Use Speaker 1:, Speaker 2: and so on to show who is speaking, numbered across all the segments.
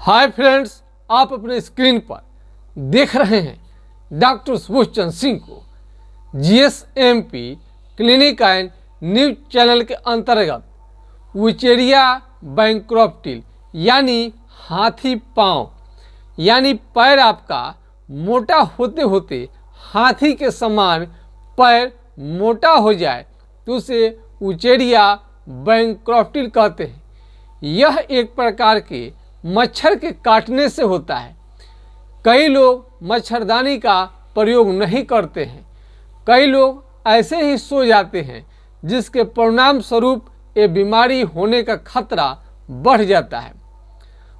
Speaker 1: Hi friends, आप अपने screen पर देख रहे हैं डॉक्टर सुबोधचंद्र सिंह को जीएसएमपी क्लिनिक एंड न्यूज चैनल के अंतर्गत विचेरिया बैंक्रप्टिल यानी हाथी पाँव यानी पैर आपका मोटा होते होते हाथी के समान पैर मोटा हो जाए तो उसे विचेरिया बैंक्रप्टिल कहते हैं। यह एक प्रकार के मच्छर के काटने से होता है। कई लोग मच्छरदानी का प्रयोग नहीं करते हैं, कई लोग ऐसे ही सो जाते हैं जिसके परिणाम स्वरूप ये बीमारी होने का खतरा बढ़ जाता है।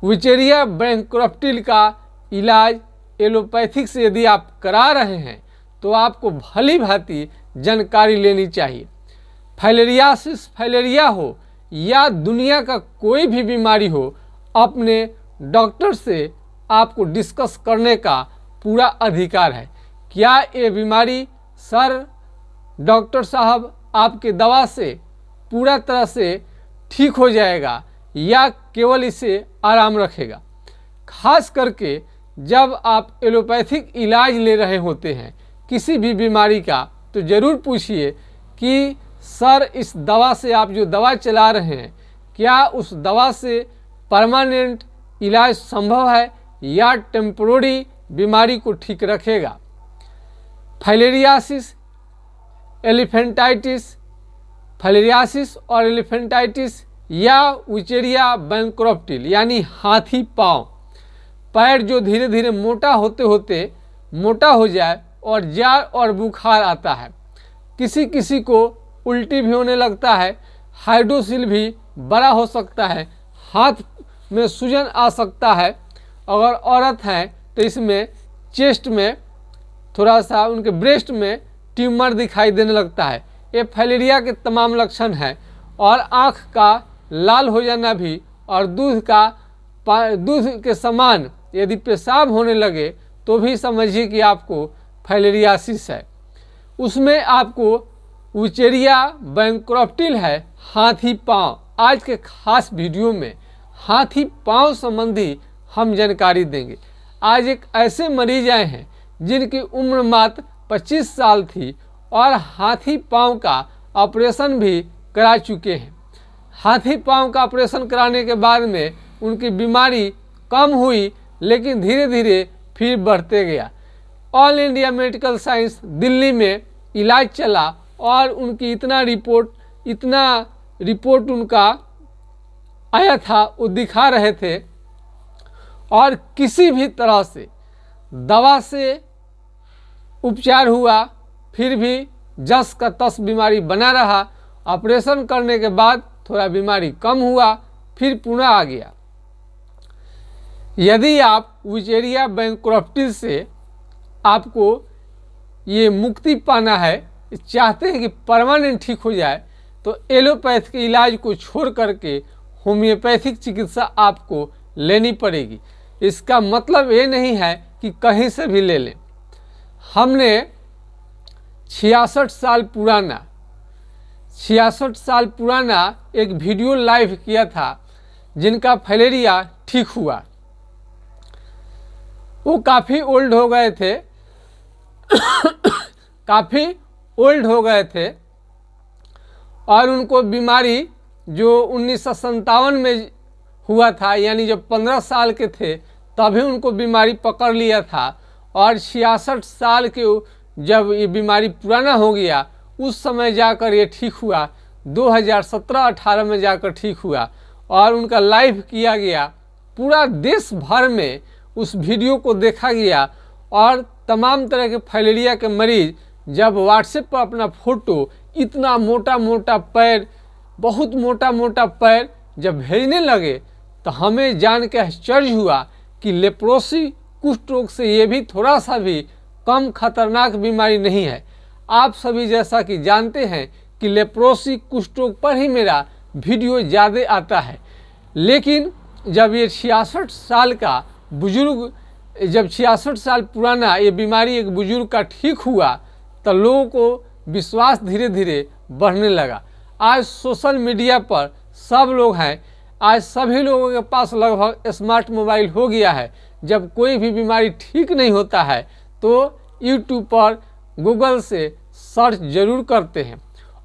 Speaker 1: विचेरिया बैंक्रप्टिल का इलाज एलोपैथिक से यदि आप करा रहे हैं तो आपको भली भांति जानकारी लेनी चाहिए। फाइलेरियासिस फाइलेरिया हो या दुनिया का कोई भी बीमारी हो, अपने डॉक्टर से आपको डिस्कस करने का पूरा अधिकार है। क्या ये बीमारी सर डॉक्टर साहब आपके दवा से पूरा तरह से ठीक हो जाएगा या केवल इसे आराम रखेगा? खास करके जब आप एलोपैथिक इलाज ले रहे होते हैं किसी भी बीमारी का, तो ज़रूर पूछिए कि सर इस दवा से आप जो दवा चला रहे हैं क्या उस दवा से परमानेंट इलाज संभव है या टेम्पोररी बीमारी को ठीक रखेगा। फाइलेरियासिस एलिफेंटाइटिस, फाइलेरियासिस और एलिफेंटाइटिस या विचेरिया बैंक्रप्टिल यानी हाथी पाँव, पैर जो धीरे धीरे मोटा होते होते मोटा हो जाए और जाड़ और बुखार आता है। किसी किसी को उल्टी भी होने लगता है, हाइड्रोसिल भी बड़ा हो सकता है, हाथ में सूजन आ सकता है। अगर औरत हैं तो इसमें चेस्ट में थोड़ा सा उनके ब्रेस्ट में ट्यूमर दिखाई देने लगता है। ये फाइलेरिया के तमाम लक्षण हैं। और आँख का लाल हो जाना भी और दूध के समान यदि पेशाब होने लगे तो भी समझिए कि आपको फाइलेरियासिस है। उसमें आपको विचेरिया बैंक्रप्टिल है, हाथी पाँव। आज के खास वीडियो में हाथी पाँव संबंधी हम जानकारी देंगे। आज एक ऐसे मरीज आए हैं जिनकी उम्र मात्र 25 साल थी और हाथी पाँव का ऑपरेशन भी करा चुके हैं। हाथी पाँव का ऑपरेशन कराने के बाद में उनकी बीमारी कम हुई लेकिन धीरे धीरे फिर बढ़ते गया। All India medical science Delhi में इलाज चला और उनकी इतना रिपोर्ट उनका आया था, वो दिखा रहे थे। और किसी भी तरह से दवा से उपचार हुआ फिर भी जस का तस बीमारी बना रहा। ऑपरेशन करने के बाद थोड़ा बीमारी कम हुआ फिर पुनः आ गया। यदि आप विचेरिया बैंक्रप्टिल से आपको ये मुक्ति पाना है, चाहते हैं कि परमानेंट ठीक हो जाए, तो एलोपैथ के इलाज को छोड़ करके होम्योपैथिक चिकित्सा आपको लेनी पड़ेगी। इसका मतलब ये नहीं है कि कहीं से भी ले लें। हमने 66 साल पुराना एक वीडियो लाइव किया था जिनका फाइलेरिया ठीक हुआ। वो काफ़ी ओल्ड हो गए थे और उनको बीमारी जो 1957 में हुआ था, यानी जब 15 साल के थे तभी उनको बीमारी पकड़ लिया था। और 66 साल के जब ये बीमारी पुराना हो गया उस समय जाकर ये ठीक हुआ। 2017-18 में जाकर ठीक हुआ और उनका लाइव किया गया। पूरा देश भर में उस वीडियो को देखा गया और तमाम तरह के फाइलेरिया के मरीज जब व्हाट्सएप पर अपना फ़ोटो, इतना मोटा मोटा पैर, बहुत मोटा मोटा पैर जब भेजने लगे तो हमें जान के आश्चर्य हुआ कि लेप्रोसी कुष्ठ रोग से ये भी थोड़ा सा भी कम खतरनाक बीमारी नहीं है। आप सभी जैसा कि जानते हैं कि लेप्रोसी कुष्ठ रोग पर ही मेरा वीडियो ज़्यादा आता है। लेकिन जब ये 66 साल का बुजुर्ग, जब 66 साल पुराना ये बीमारी एक बुजुर्ग का ठीक हुआ तो लोगों को विश्वास धीरे धीरे बढ़ने लगा। आज सोशल मीडिया पर सब लोग हैं, आज सभी लोगों के पास लगभग स्मार्ट मोबाइल हो गया है। जब कोई भी बीमारी ठीक नहीं होता है तो यूट्यूब पर गूगल से सर्च जरूर करते हैं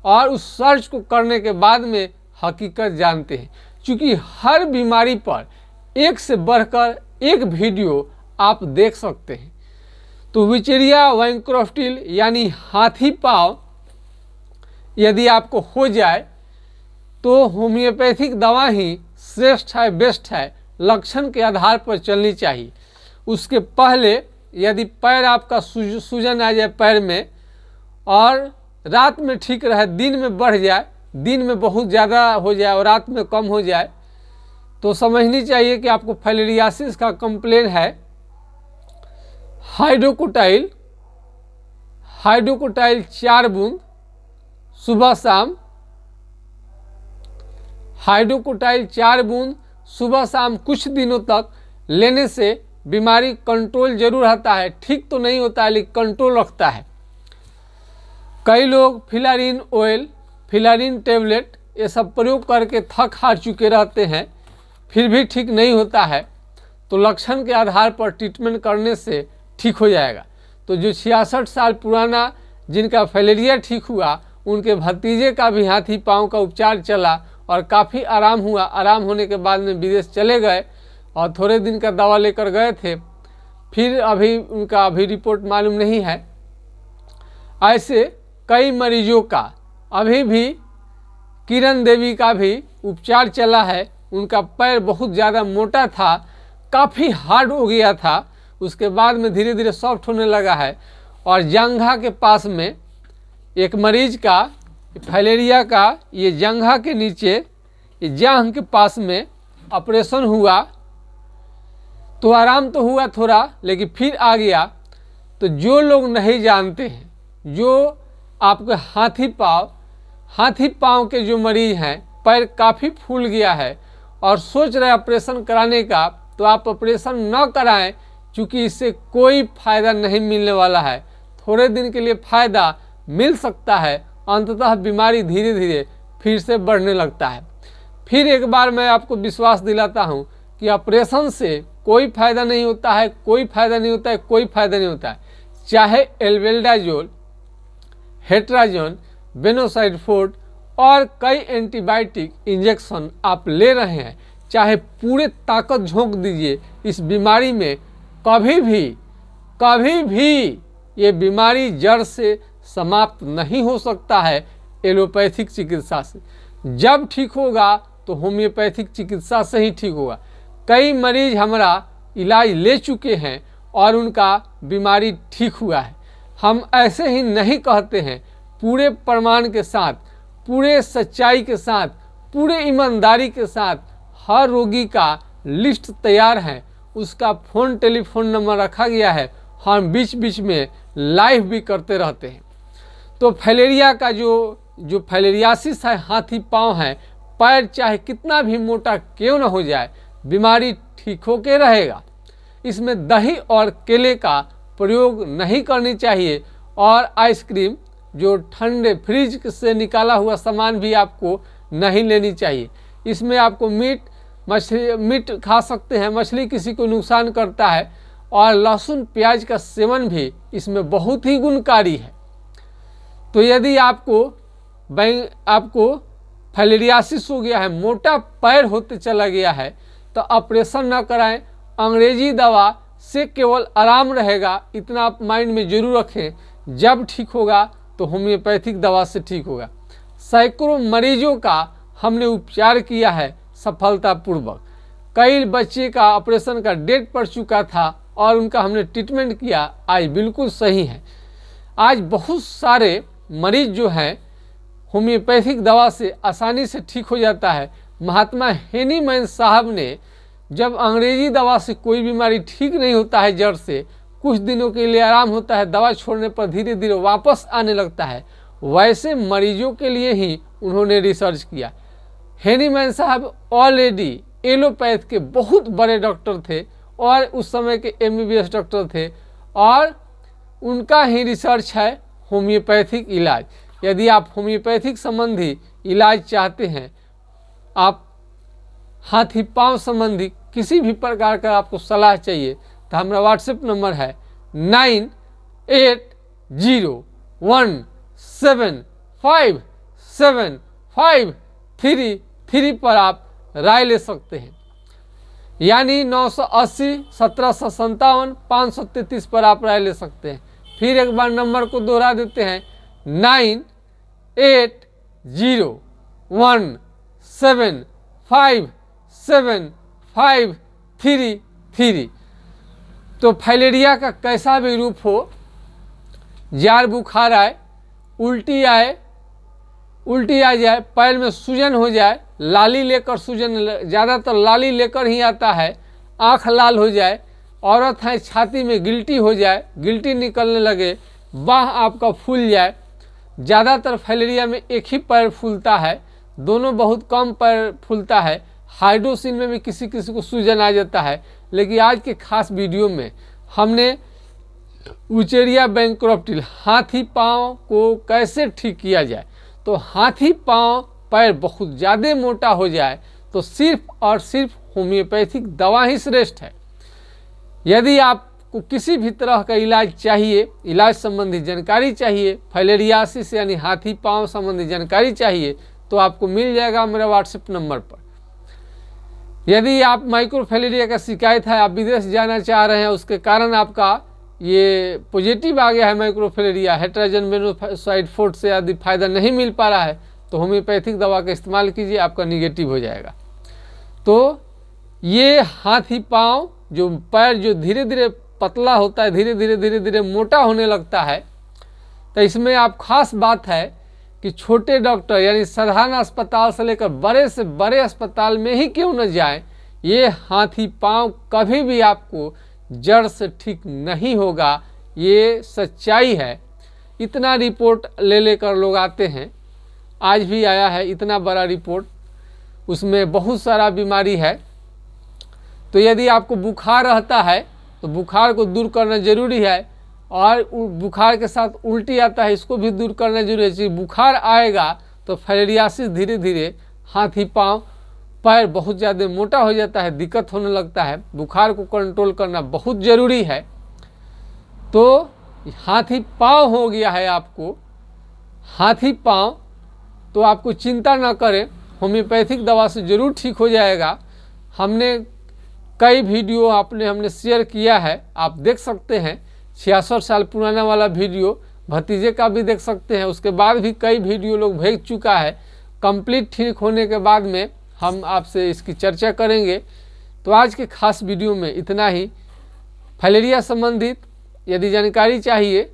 Speaker 1: और उस सर्च को करने के बाद में हकीकत जानते हैं, क्योंकि हर बीमारी पर एक से बढ़कर एक वीडियो आप देख सकते हैं। तो विचेरिया वैंक्रोफ्टिल यानी हाथी पाँव यदि आपको हो जाए तो होम्योपैथिक दवा ही श्रेष्ठ है, बेस्ट है, लक्षण के आधार पर चलनी चाहिए। उसके पहले यदि पैर आपका सूजन आ जाए पैर में और रात में ठीक रहे, दिन में बढ़ जाए, दिन में बहुत ज़्यादा हो जाए और रात में कम हो जाए, तो समझनी चाहिए कि आपको फाइलेरियासिस का कंप्लेन है। हाइड्रोकोटाइल 4 बूंद सुबह शाम, हाइड्रोकोटाइल 4 बूंद सुबह शाम कुछ दिनों तक लेने से बीमारी कंट्रोल जरूर रहता है, ठीक तो नहीं होता है लेकिन कंट्रोल रखता है। कई लोग फिलारिन ऑयल, फिलारिन टेबलेट ये सब प्रयोग करके थक हार चुके रहते हैं, फिर भी ठीक नहीं होता है, तो लक्षण के आधार पर ट्रीटमेंट करने से ठीक हो जाएगा। तो जो 66 साल पुराना जिनका फाइलेरिया ठीक हुआ, उनके भतीजे का भी हाथी पाँव का उपचार चला और काफ़ी आराम हुआ। आराम होने के बाद में विदेश चले गए और थोड़े दिन का दवा लेकर गए थे, फिर अभी उनका रिपोर्ट मालूम नहीं है। ऐसे कई मरीजों का अभी भी, किरण देवी का भी उपचार चला है। उनका पैर बहुत ज़्यादा मोटा था, काफ़ी हार्ड हो गया था, उसके बाद में धीरे धीरे सॉफ्ट होने लगा है। और जंघा के पास में एक मरीज का फाइलेरिया का, ये जंघा के नीचे, ये जांघ के पास में ऑपरेशन हुआ तो आराम तो हुआ थोड़ा, लेकिन फिर आ गया। तो जो लोग नहीं जानते हैं, जो आपके हाथी पाँव के जो मरीज हैं, पैर काफ़ी फूल गया है और सोच रहे ऑपरेशन कराने का, तो आप ऑपरेशन न कराएं, क्योंकि इससे कोई फ़ायदा नहीं मिलने वाला है। थोड़े दिन के लिए फ़ायदा मिल सकता है, अंततः बीमारी धीरे धीरे फिर से बढ़ने लगता है। फिर एक बार मैं आपको विश्वास दिलाता हूँ कि ऑपरेशन से कोई फ़ायदा नहीं होता है, कोई फ़ायदा नहीं होता है, कोई फ़ायदा नहीं होता है। चाहे एल्बेंडाजोल, हेट्राजोन, बेनोसाइड-4 और कई एंटीबायोटिक इंजेक्शन आप ले रहे हैं, चाहे पूरे ताकत झोंक दीजिए, इस बीमारी में कभी भी ये बीमारी जड़ से समाप्त नहीं हो सकता है एलोपैथिक चिकित्सा से। जब ठीक होगा तो होम्योपैथिक चिकित्सा से ही ठीक होगा। कई मरीज हमारा इलाज ले चुके हैं और उनका बीमारी ठीक हुआ है। हम ऐसे ही नहीं कहते हैं, पूरे प्रमाण के साथ, पूरे सच्चाई के साथ, पूरे ईमानदारी के साथ हर रोगी का लिस्ट तैयार है, उसका फ़ोन टेलीफोन नंबर रखा गया है, हम बीच बीच में लाइव भी करते रहते हैं। तो फाइलेरिया का जो फाइलेरियासिस है, हाथी पाँव है, पैर चाहे कितना भी मोटा क्यों न हो जाए, बीमारी ठीक होके रहेगा। इसमें दही और केले का प्रयोग नहीं करनी चाहिए और आइसक्रीम, जो ठंडे फ्रिज से निकाला हुआ सामान भी आपको नहीं लेनी चाहिए। इसमें आपको मीट खा सकते हैं, मछली किसी को नुकसान करता है, और लहसुन प्याज का सेवन भी इसमें बहुत ही गुणकारी है। तो यदि आपको फाइलेरियासिस हो गया है, मोटा पैर होते चला गया है, तो ऑपरेशन न कराएं, अंग्रेजी दवा से केवल आराम रहेगा, इतना आप माइंड में जरूर रखें। जब ठीक होगा तो होम्योपैथिक दवा से ठीक होगा। सैकड़ों मरीजों का हमने उपचार किया है सफलतापूर्वक। कई बच्चे का ऑपरेशन का डेट पड़ चुका था और उनका हमने ट्रीटमेंट किया, आज बिल्कुल सही है। आज बहुत सारे मरीज जो हैं होम्योपैथिक दवा से आसानी से ठीक हो जाता है। महात्मा हेनीमैन साहब ने, जब अंग्रेजी दवा से कोई बीमारी ठीक नहीं होता है जड़ से, कुछ दिनों के लिए आराम होता है, दवा छोड़ने पर धीरे धीरे वापस आने लगता है, वैसे मरीजों के लिए ही उन्होंने रिसर्च किया। हेनीमैन साहब ऑलरेडी एलोपैथ के बहुत बड़े डॉक्टर थे और उस समय के MBBS डॉक्टर थे, और उनका ही रिसर्च है होम्योपैथिक इलाज। यदि आप होम्योपैथिक संबंधी इलाज चाहते हैं, आप हाथी पाँव संबंधी किसी भी प्रकार का आपको सलाह चाहिए तो हमारा व्हाट्सएप नंबर है 9801757533 पर आप राय ले सकते हैं। यानी 980 1757 533 पर आप राय ले सकते हैं। फिर एक बार नंबर को दोहरा देते हैं 9801757533। तो फाइलेरिया का कैसा भी रूप हो, जार बुखार आए, उल्टी आ जाए, पैर में सूजन हो जाए, लाली लेकर सूजन, ज़्यादातर लाली लेकर ही आता है, आँख लाल हो जाए, औरत है छाती में गिल्टी हो जाए, गिल्टी निकलने लगे, बाह आपका फूल जाए। ज़्यादातर फाइलेरिया में एक ही पैर फूलता है, दोनों बहुत कम पैर फूलता है। हाइड्रोसिन में भी किसी किसी को सूजन आ जाता है। लेकिन आज के खास वीडियो में हमने उचेरिया बैंक्रप्टिल हाथी पाँव को कैसे ठीक किया जाए। तो हाथी पाँव पैर बहुत ज़्यादा मोटा हो जाए तो सिर्फ और सिर्फ होम्योपैथिक दवा ही श्रेष्ठ है। यदि आपको किसी भी तरह का इलाज चाहिए, इलाज संबंधी जानकारी चाहिए, फाइलेरियासिस यानी हाथी पाँव संबंधी जानकारी चाहिए तो आपको मिल जाएगा मेरे व्हाट्सएप नंबर पर। यदि आप माइक्रोफाइलेरिया का शिकायत है, आप विदेश जाना चाह रहे हैं, उसके कारण आपका ये पॉजिटिव आ गया है माइक्रोफाइलेरिया, हेट्राजन मोनोसाइड फोर्ट से यदि फायदा नहीं मिल पा रहा है तो होम्योपैथिक दवा का इस्तेमाल कीजिए, आपका निगेटिव हो जाएगा। तो ये हाथी पाँव जो पैर जो धीरे धीरे पतला होता है, धीरे धीरे मोटा होने लगता है, तो इसमें आप खास बात है कि छोटे डॉक्टर यानी साधारण अस्पताल से लेकर बड़े से बड़े अस्पताल में ही क्यों न जाएं, ये हाथी पाँव कभी भी आपको जड़ से ठीक नहीं होगा, ये सच्चाई है। इतना रिपोर्ट ले लेकर लोग आते हैं, आज भी आया है इतना बड़ा रिपोर्ट, उसमें बहुत सारा बीमारी है। तो यदि आपको बुखार रहता है तो बुखार को दूर करना जरूरी है, और बुखार के साथ उल्टी आता है, इसको भी दूर करना जरूरी है। बुखार आएगा तो फाइलेरियासिस धीरे धीरे हाथी पाँव पैर बहुत ज़्यादा मोटा हो जाता है, दिक्कत होने लगता है। बुखार को कंट्रोल करना बहुत ज़रूरी है। तो हाथी पाँव हो गया है आपको, हाथी पाँव, तो आपको चिंता ना करें, होम्योपैथिक दवा से ज़रूर ठीक हो जाएगा। हमने कई वीडियो हमने शेयर किया है, आप देख सकते हैं। 66 साल पुराना वाला वीडियो भतीजे का भी देख सकते हैं। उसके बाद भी कई वीडियो लोग भेज चुका है। कंप्लीट ठीक होने के बाद में हम आपसे इसकी चर्चा करेंगे। तो आज के खास वीडियो में इतना ही। फाइलेरिया संबंधित यदि जानकारी चाहिए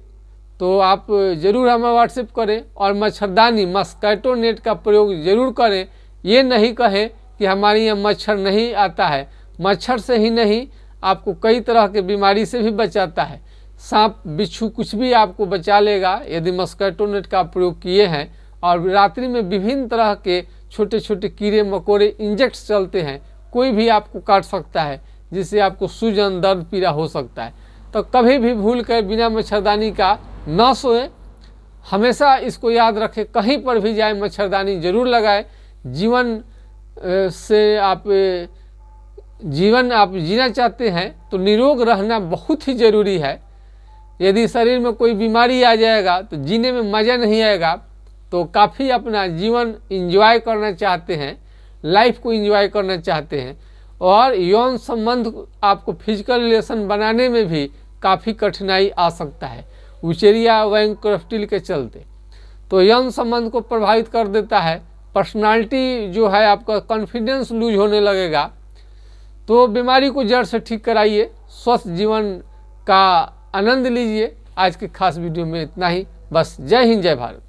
Speaker 1: तो आप ज़रूर हमें व्हाट्सएप करें, और मच्छरदानी मस्कीटो नेट का प्रयोग ज़रूर करें। ये नहीं कहें कि हमारे यहाँ मच्छर नहीं आता है, मच्छर से ही नहीं, आपको कई तरह के बीमारी से भी बचाता है। सांप बिच्छू कुछ भी आपको बचा लेगा यदि मस्कीटो नेट का प्रयोग किए हैं। और रात्रि में विभिन्न तरह के छोटे छोटे कीड़े मकोड़े इंजेक्ट्स चलते हैं, कोई भी आपको काट सकता है, जिससे आपको सूजन दर्द पीड़ा हो सकता है। तो कभी भी भूल कर बिना मच्छरदानी का न सोएं। हमेशा इसको याद रखें, कहीं पर भी जाए मच्छरदानी जरूर लगाएं। जीवन आप जीना चाहते हैं तो निरोग रहना बहुत ही ज़रूरी है। यदि शरीर में कोई बीमारी आ जाएगा तो जीने में मज़ा नहीं आएगा। तो काफ़ी अपना जीवन एंजॉय करना चाहते हैं, लाइफ को एंजॉय करना चाहते हैं, और यौन संबंध आपको फिजिकल रिलेशन बनाने में भी काफ़ी कठिनाई आ सकता है उचेरिया बैंक्रप्टिल के चलते। तो यौन संबंध को प्रभावित कर देता है, पर्सनालिटी जो है आपका कॉन्फिडेंस लूज होने लगेगा। तो बीमारी को जड़ से ठीक कराइए, स्वस्थ जीवन का आनंद लीजिए। आज के खास वीडियो में इतना ही, बस। जय हिंद, जय भारत।